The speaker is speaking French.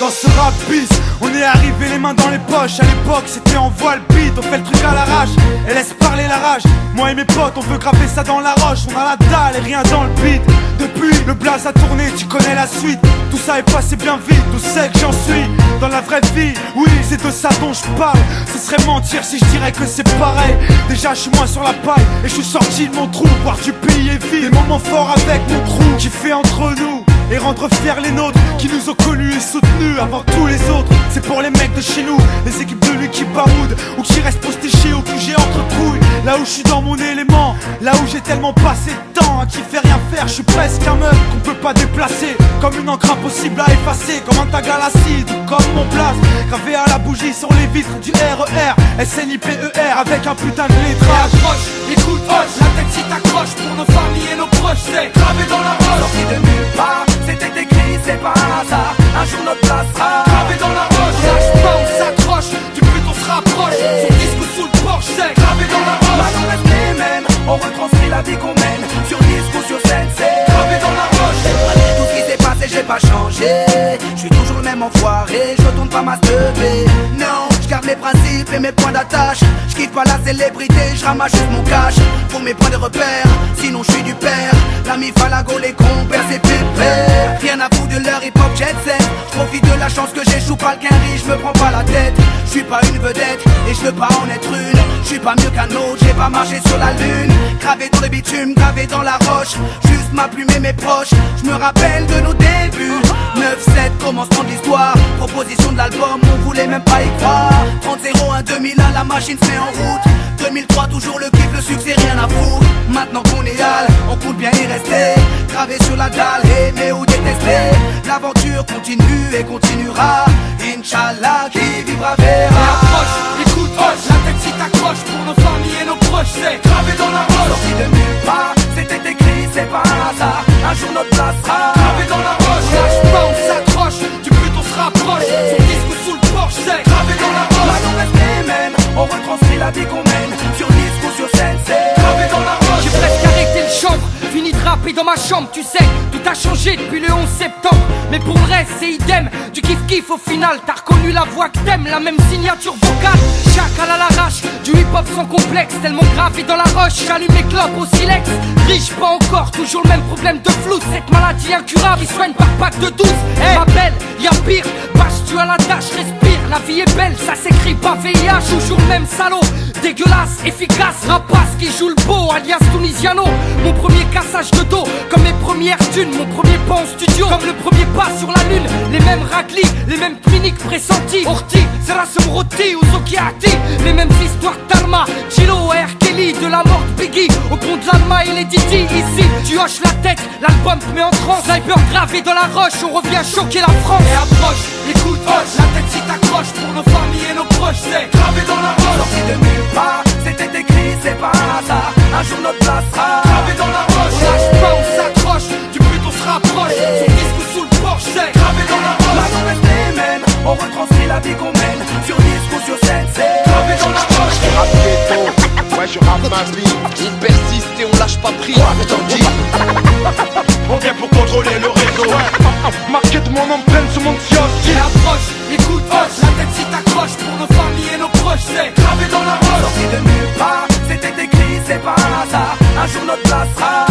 Dans ce rap bis, on est arrivé les mains dans les poches. À l'époque c'était en voile beat, on fait le truc à l'arrache et laisse parler la rage. Moi et mes potes on veut graver ça dans la roche. On a la dalle et rien dans le beat. Depuis le blaze a tourné, tu connais la suite. Tout ça est passé bien vite, d'où c'est que j'en suis dans la vraie vie, oui c'est de ça dont je parle. Ce serait mentir si je dirais que c'est pareil. Déjà je suis moins sur la paille et je suis sorti de mon trou. Voir du pays est vide, des moments forts avec mon crew qui fait entre nous et rendre fiers les nôtres qui nous ont connus et soutenus avant tous les autres. C'est pour les mecs de chez nous, les équipes de lui qui baroudent ou qui restent postés chez eux, que j'ai entre couilles. Là où je suis dans mon élément, là où j'ai tellement passé de temps à qui fait rien faire. Je suis presque un meuf qu'on peut pas déplacer, comme une encre impossible à effacer, comme un tag à l'acide ou comme mon place gravé à la bougie sur les vitres du RER SNIPER avec un putain de lettrage. Approche, écoute, hoche, la tête si t'accroches pour nos familles et nos proches, c'est gravé dans la roche. Sorti de nulle part, c'était écrit, c'est pas un hasard. Un jour notre place sera gravé dans la roche. On lâche pas, on s'accroche, du but on se rapproche. Son disque sous le porche, c'est gravé dans la roche. Maintenant reste les mêmes, on retranscrit la vie qu'on mène. Sur disque ou sur scène, c'est gravé dans la roche. Tout ce qui s'est passé, j'ai pas changé. Je suis toujours le même enfoiré, je retourne pas ma teubée. Non, je garde mes principes et mes points d'attache. Je kiffe pas la célébrité, je ramasse juste mon cash pour mes points de repère, sinon je suis du père. L'ami Falago, les compères, c'est pépère. Rien à foutre de leur hip-hop jet set. Je profite de la chance que j'échoue pas le quinri, je me prends pas la tête. Je suis pas une vedette et je veux pas en être une. Je suis pas mieux qu'un autre, j'ai pas marché sur la lune. Gravé dans le bitume, gravé dans la roche. Juste ma plume et mes proches, je me rappelle de nos débuts. 9-7, commencement de l'histoire. Proposition de l'album, on voulait même pas y croire. 30-01, 2001, la machine se met en route. 2003, toujours le kiff, le succès, rien à foutre. Maintenant qu'on est hal, on compte bien y rester. Gravé sur la dalle, aimer ou détester. L'aventure continue et continuera. Inch'Allah, qui vivra verra. Approche, écoute, hoche, la tête si t'accroches pour nos familles et nos proches, c'est gravé dans la roche. Sorti de nulle part, c'était écrit, c'est pas un hasard. Un jour notre place sera gravé dans la roche. On lâche pas, on s'accroche, du but on se rapproche. Son disque sous le porche, c'est gravé dans la roche. Maintenant reste les mêmes, on retranscrit la vie qu'on mène. Sur disque ou sur scène, c'est gravé dans la roche. J'ai presque arrêté le chanvre, fini de rapper dans ma chambre, tu sais, tout a changé depuis le 11 septembre. Mais pour le reste c'est idem, du kiff-kiff au final. T'as reconnu la voix que t'aimes, la même signature vocale. Chacal à l'arrache, du hip-hop sans complexe. Tellement gravé dans la roche, j'allume les clopes au silex. Riche pas encore, toujours le même problème de flou. Cette maladie incurable, il soigne par pack de 12. Ma belle, y'a pire, bâche tu à la tâche, respire. La vie est belle, ça s'écrit pas VIH. Toujours le même salaud, dégueulasse, efficace. Rapace qui joue le beau, alias Tunisiano. Mon premier cassage de dos, comme mes premières thunes. Mon premier pas en studio, comme le premier pas sur la lune. Les mêmes raclis, les mêmes cliniques pressentis. Orti, Serasum Roti ou Zokiati. Les mêmes histoires d'Alma, Chilo, R. Kelly. De la mort de Biggie, au pont de l'Alma et les Didi. Ici, tu hoches la tête, l'album te met en transe. Sniper gravé dans la roche, on revient choquer la France. Et approche, écoute, hoche, la tête si t'accroches pour nos familles et nos proches, c'est gravé dans la roche. sorti de nulle part, c'était écrit, c'est pas un hasard. Un jour notre place sera gravé dans la roche. On lâche pas, on s'accroche, du but on se rapproche. Son disque sous le porche, c'est gravé dans la roche. Maintenant reste les mêmes, on retranscrit la vie qu'on mène. Sur disque ou sur scène, c'est gravé dans la roche. Je rappe ghetto, ouais je rappe ma vie. On persiste et on lâche pas prise. On vient pour contrôler le réseau. Marqué de mon empreinte sur mon Et kiosque. approche, écoute, hoche, la tête si t'accroches pour nos familles et nos proches, c'est gravé dans la roche. sorti de nulle part, c'était écrit, c'est pas un hasard. Un jour notre place sera